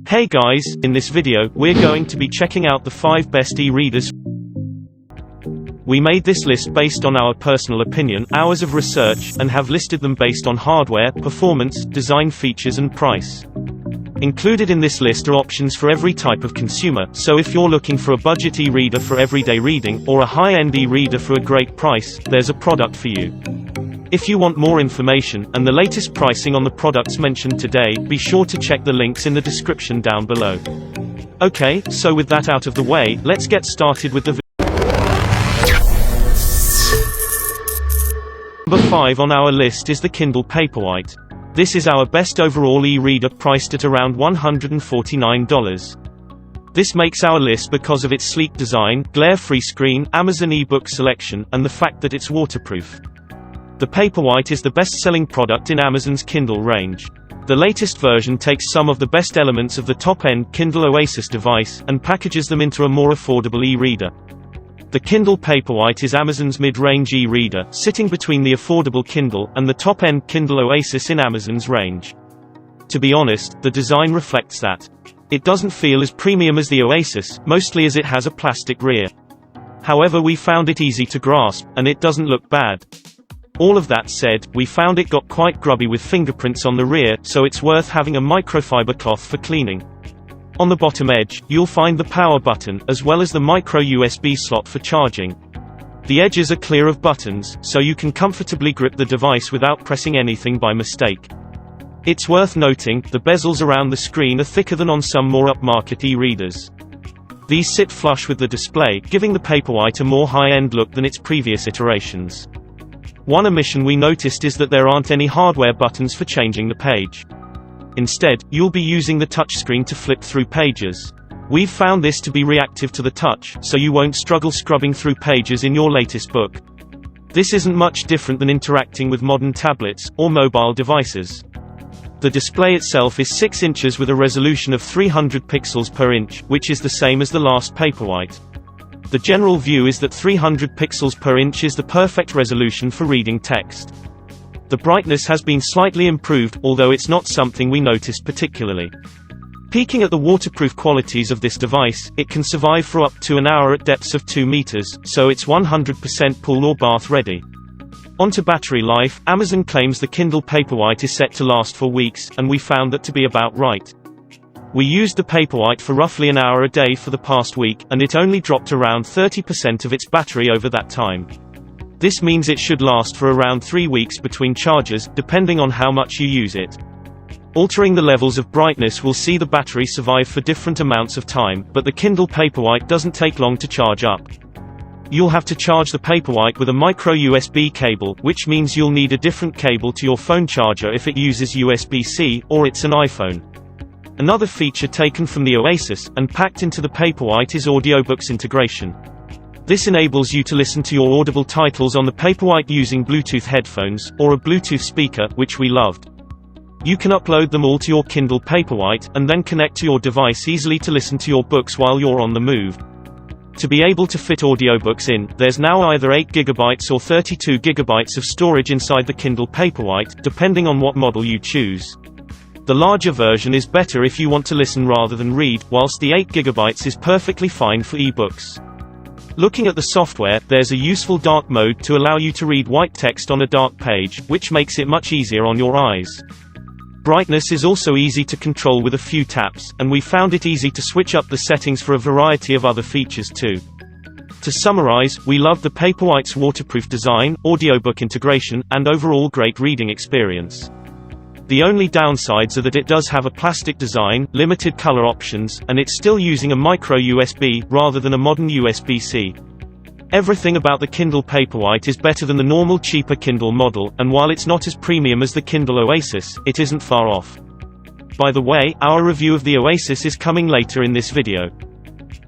Hey guys, in this video, we're going to be checking out the 5 best e-readers. We made this list based on our personal opinion, hours of research, and have listed them based on hardware, performance, design features and price. Included in this list are options for every type of consumer, so if you're looking for a budget e-reader for everyday reading, or a high-end e-reader for a great price, there's a product for you. If you want more information, and the latest pricing on the products mentioned today, be sure to check the links in the description down below. Okay, so with that out of the way, let's get started with the video. Number 5 on our list is the Kindle Paperwhite. This is our best overall e-reader priced at around $149. This makes our list because of its sleek design, glare-free screen, Amazon ebook selection, and the fact that it's waterproof. The Paperwhite is the best-selling product in Amazon's Kindle range. The latest version takes some of the best elements of the top-end Kindle Oasis device, and packages them into a more affordable e-reader. The Kindle Paperwhite is Amazon's mid-range e-reader, sitting between the affordable Kindle and the top-end Kindle Oasis in Amazon's range. To be honest, the design reflects that. It doesn't feel as premium as the Oasis, mostly as it has a plastic rear. However, we found it easy to grasp, and it doesn't look bad. All of that said, we found it got quite grubby with fingerprints on the rear, so it's worth having a microfiber cloth for cleaning. On the bottom edge, you'll find the power button, as well as the micro USB slot for charging. The edges are clear of buttons, so you can comfortably grip the device without pressing anything by mistake. It's worth noting, the bezels around the screen are thicker than on some more upmarket e-readers. These sit flush with the display, giving the Paperwhite a more high-end look than its previous iterations. One omission we noticed is that there aren't any hardware buttons for changing the page. Instead, you'll be using the touchscreen to flip through pages. We've found this to be reactive to the touch, so you won't struggle scrubbing through pages in your latest book. This isn't much different than interacting with modern tablets, or mobile devices. The display itself is 6 inches with a resolution of 300 pixels per inch, which is the same as the last Paperwhite. The general view is that 300 pixels per inch is the perfect resolution for reading text. The brightness has been slightly improved, although it's not something we noticed particularly. Peeking at the waterproof qualities of this device, it can survive for up to an hour at depths of 2 meters, so it's 100% pool or bath ready. Onto battery life, Amazon claims the Kindle Paperwhite is set to last for weeks, and we found that to be about right. We used the Paperwhite for roughly an hour a day for the past week, and it only dropped around 30% of its battery over that time. This means it should last for around 3 weeks between charges, depending on how much you use it. Altering the levels of brightness will see the battery survive for different amounts of time, but the Kindle Paperwhite doesn't take long to charge up. You'll have to charge the Paperwhite with a micro USB cable, which means you'll need a different cable to your phone charger if it uses USB-C, or it's an iPhone. Another feature taken from the Oasis, and packed into the Paperwhite, is audiobooks integration. This enables you to listen to your Audible titles on the Paperwhite using Bluetooth headphones, or a Bluetooth speaker, which we loved. You can upload them all to your Kindle Paperwhite, and then connect to your device easily to listen to your books while you're on the move. To be able to fit audiobooks in, there's now either 8 GB or 32 GB of storage inside the Kindle Paperwhite, depending on what model you choose. The larger version is better if you want to listen rather than read, whilst the 8 GB is perfectly fine for ebooks. Looking at the software, there's a useful dark mode to allow you to read white text on a dark page, which makes it much easier on your eyes. Brightness is also easy to control with a few taps, and we found it easy to switch up the settings for a variety of other features too. To summarize, we love the Paperwhite's waterproof design, audiobook integration, and overall great reading experience. The only downsides are that it does have a plastic design, limited color options, and it's still using a micro USB, rather than a modern USB-C. Everything about the Kindle Paperwhite is better than the normal cheaper Kindle model, and while it's not as premium as the Kindle Oasis, it isn't far off. By the way, our review of the Oasis is coming later in this video.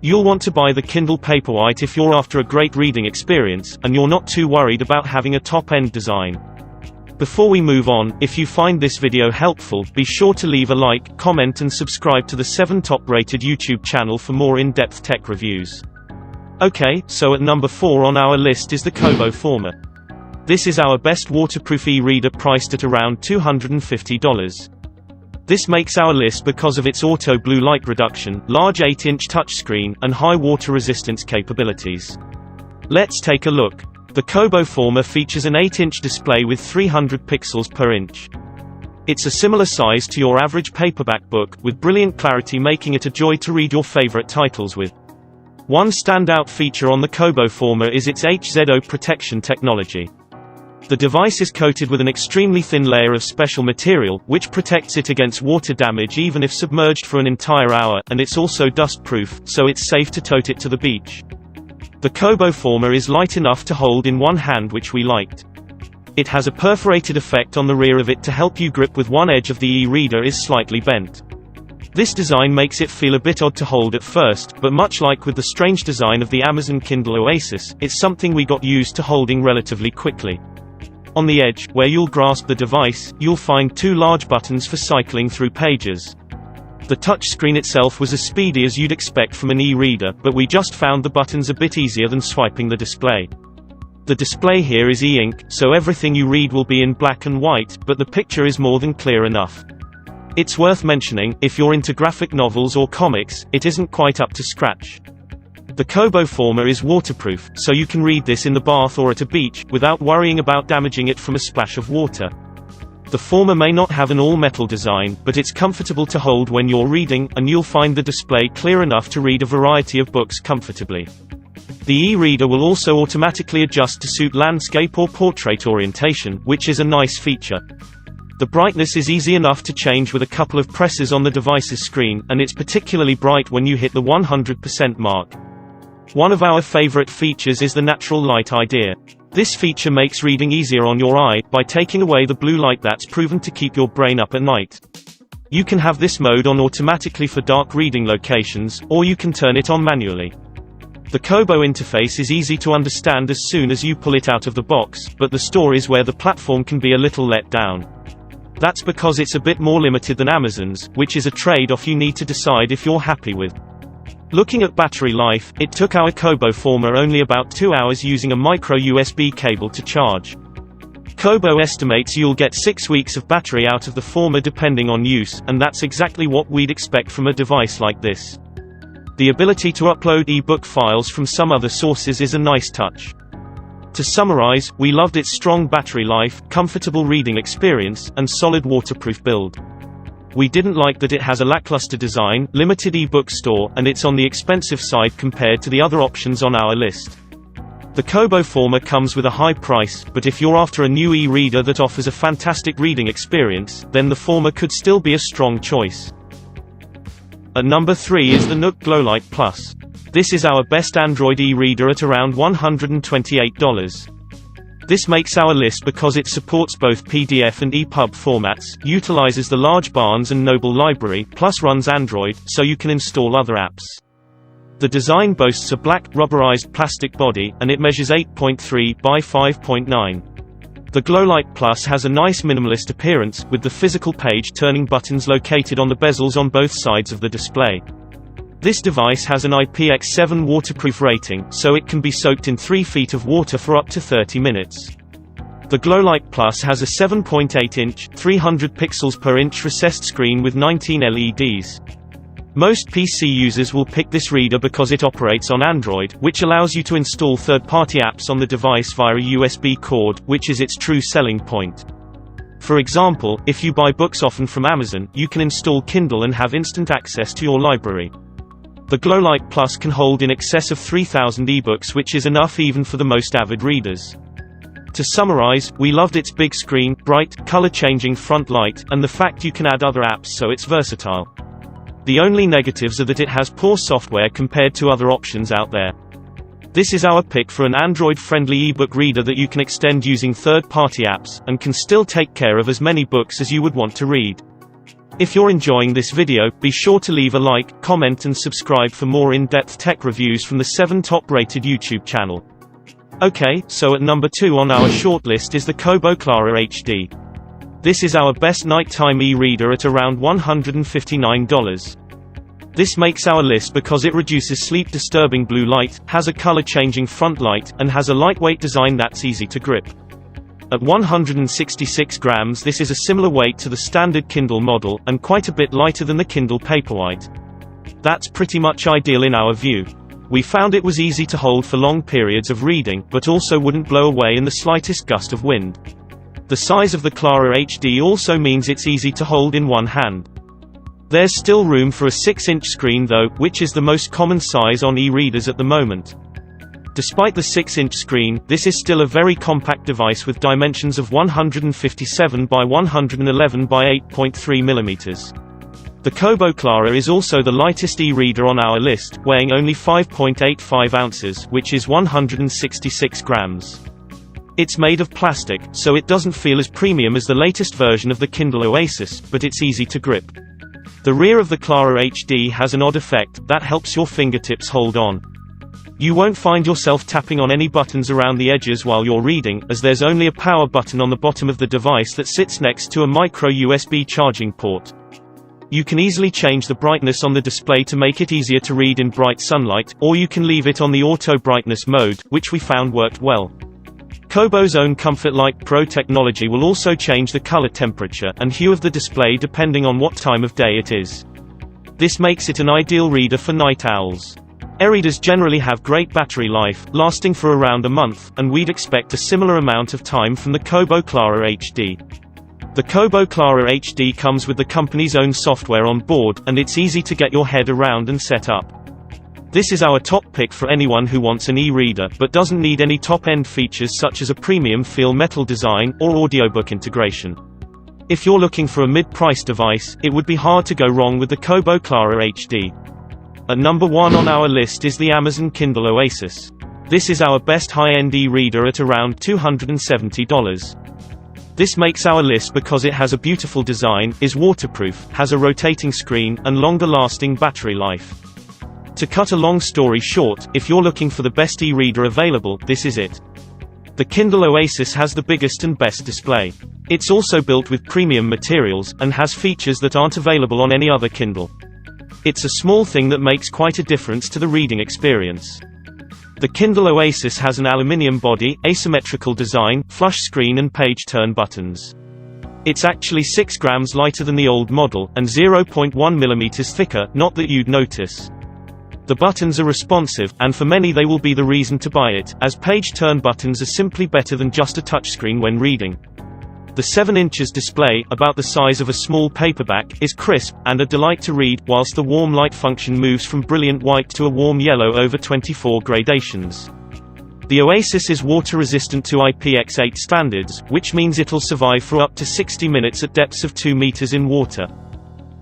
You'll want to buy the Kindle Paperwhite if you're after a great reading experience, and you're not too worried about having a top-end design. Before we move on, if you find this video helpful, be sure to leave a like, comment and subscribe to the 7 top-rated YouTube channel for more in-depth tech reviews. Okay, so at number 4 on our list is the Kobo Format. This is our best waterproof e-reader priced at around $250. This makes our list because of its auto blue light reduction, large 8-inch touchscreen, and high water resistance capabilities. Let's take a look. The Kobo Forma features an 8-inch display with 300 pixels per inch. It's a similar size to your average paperback book, with brilliant clarity making it a joy to read your favorite titles with. One standout feature on the Kobo Forma is its HZO protection technology. The device is coated with an extremely thin layer of special material, which protects it against water damage even if submerged for an entire hour, and it's also dust-proof, so it's safe to tote it to the beach. The Kobo Forma is light enough to hold in one hand, which we liked. It has a perforated effect on the rear of it to help you grip with one edge of the e-reader is slightly bent. This design makes it feel a bit odd to hold at first, but much like with the strange design of the Amazon Kindle Oasis, it's something we got used to holding relatively quickly. On the edge, where you'll grasp the device, you'll find two large buttons for cycling through pages. The touchscreen itself was as speedy as you'd expect from an e-reader, but we just found the buttons a bit easier than swiping the display. The display here is e-ink, so everything you read will be in black and white, but the picture is more than clear enough. It's worth mentioning, if you're into graphic novels or comics, it isn't quite up to scratch. The Kobo Forma is waterproof, so you can read this in the bath or at a beach, without worrying about damaging it from a splash of water. The Forma may not have an all-metal design, but it's comfortable to hold when you're reading, and you'll find the display clear enough to read a variety of books comfortably. The e-reader will also automatically adjust to suit landscape or portrait orientation, which is a nice feature. The brightness is easy enough to change with a couple of presses on the device's screen, and it's particularly bright when you hit the 100% mark. One of our favorite features is the natural light idea. This feature makes reading easier on your eye, by taking away the blue light that's proven to keep your brain up at night. You can have this mode on automatically for dark reading locations, or you can turn it on manually. The Kobo interface is easy to understand as soon as you pull it out of the box, but the store is where the platform can be a little let down. That's because it's a bit more limited than Amazon's, which is a trade-off you need to decide if you're happy with. Looking at battery life, it took our Kobo Forma only about 2 hours using a micro USB cable to charge. Kobo estimates you'll get 6 weeks of battery out of the Forma depending on use, and that's exactly what we'd expect from a device like this. The ability to upload e-book files from some other sources is a nice touch. To summarize, we loved its strong battery life, comfortable reading experience, and solid waterproof build. We didn't like that it has a lackluster design, limited e-book store, and it's on the expensive side compared to the other options on our list. The Kobo Forma comes with a high price, but if you're after a new e-reader that offers a fantastic reading experience, then the Forma could still be a strong choice. At number 3 is the Nook Glowlight Plus. This is our best Android e-reader at around $128. This makes our list because it supports both PDF and EPUB formats, utilizes the large Barnes & Noble library, plus runs Android, so you can install other apps. The design boasts a black, rubberized plastic body, and it measures 8.3 by 5.9. The Glowlight Plus has a nice minimalist appearance, with the physical page-turning buttons located on the bezels on both sides of the display. This device has an IPX7 waterproof rating, so it can be soaked in 3 feet of water for up to 30 minutes. The Glowlight Plus has a 7.8-inch, 300 pixels per inch recessed screen with 19 LEDs. Most PC users will pick this reader because it operates on Android, which allows you to install third-party apps on the device via a USB cord, which is its true selling point. For example, if you buy books often from Amazon, you can install Kindle and have instant access to your library. The Glowlight Plus can hold in excess of 3,000 ebooks, which is enough even for the most avid readers. To summarize, we loved its big screen, bright, color-changing front light, and the fact you can add other apps so it's versatile. The only negatives are that it has poor software compared to other options out there. This is our pick for an Android-friendly ebook reader that you can extend using third-party apps, and can still take care of as many books as you would want to read. If you're enjoying this video, be sure to leave a like, comment and subscribe for more in-depth tech reviews from the 7 top-rated YouTube channel. Okay, so at number 2 on our shortlist is the Kobo Clara HD. This is our best nighttime e-reader at around $159. This makes our list because it reduces sleep-disturbing blue light, has a color-changing front light, and has a lightweight design that's easy to grip. At 166 grams, this is a similar weight to the standard Kindle model, and quite a bit lighter than the Kindle Paperwhite. That's pretty much ideal in our view. We found it was easy to hold for long periods of reading, but also wouldn't blow away in the slightest gust of wind. The size of the Clara HD also means it's easy to hold in one hand. There's still room for a 6-inch screen though, which is the most common size on e-readers at the moment. Despite the 6-inch screen, this is still a very compact device with dimensions of 157 by 111 by 8.3 mm. The Kobo Clara is also the lightest e-reader on our list, weighing only 5.85 ounces, which is 166 grams. It's made of plastic, so it doesn't feel as premium as the latest version of the Kindle Oasis, but it's easy to grip. The rear of the Clara HD has an odd effect that helps your fingertips hold on. You won't find yourself tapping on any buttons around the edges while you're reading, as there's only a power button on the bottom of the device that sits next to a micro USB charging port. You can easily change the brightness on the display to make it easier to read in bright sunlight, or you can leave it on the auto brightness mode, which we found worked well. Kobo's own Comfort Light Pro technology will also change the color temperature and hue of the display depending on what time of day it is. This makes it an ideal reader for night owls. E-readers generally have great battery life, lasting for around a month, and we'd expect a similar amount of time from the Kobo Clara HD. The Kobo Clara HD comes with the company's own software on board, and it's easy to get your head around and set up. This is our top pick for anyone who wants an e-reader, but doesn't need any top-end features such as a premium feel metal design, or audiobook integration. If you're looking for a mid-price device, it would be hard to go wrong with the Kobo Clara HD. At number 1 on our list is the Amazon Kindle Oasis. This is our best high-end e-reader at around $270. This makes our list because it has a beautiful design, is waterproof, has a rotating screen, and longer-lasting battery life. To cut a long story short, if you're looking for the best e-reader available, this is it. The Kindle Oasis has the biggest and best display. It's also built with premium materials, and has features that aren't available on any other Kindle. It's a small thing that makes quite a difference to the reading experience. The Kindle Oasis has an aluminium body, asymmetrical design, flush screen and page turn buttons. It's actually 6 grams lighter than the old model, and 0.1 mm thicker, not that you'd notice. The buttons are responsive, and for many they will be the reason to buy it, as page turn buttons are simply better than just a touchscreen when reading. The 7 inches display, about the size of a small paperback, is crisp, and a delight to read, whilst the warm light function moves from brilliant white to a warm yellow over 24 gradations. The Oasis is water-resistant to IPX8 standards, which means it'll survive for up to 60 minutes at depths of 2 meters in water.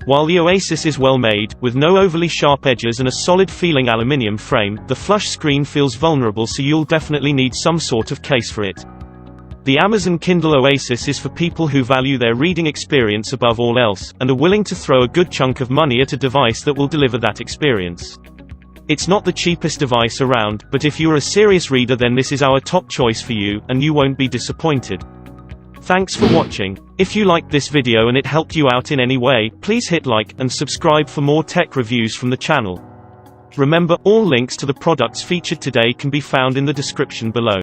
While the Oasis is well made, with no overly sharp edges and a solid-feeling aluminium frame, the flush screen feels vulnerable, so you'll definitely need some sort of case for it. The Amazon Kindle Oasis is for people who value their reading experience above all else, and are willing to throw a good chunk of money at a device that will deliver that experience. It's not the cheapest device around, but if you're a serious reader then this is our top choice for you, and you won't be disappointed. Thanks for watching. If you liked this video and it helped you out in any way, please hit like, and subscribe for more tech reviews from the channel. Remember, all links to the products featured today can be found in the description below.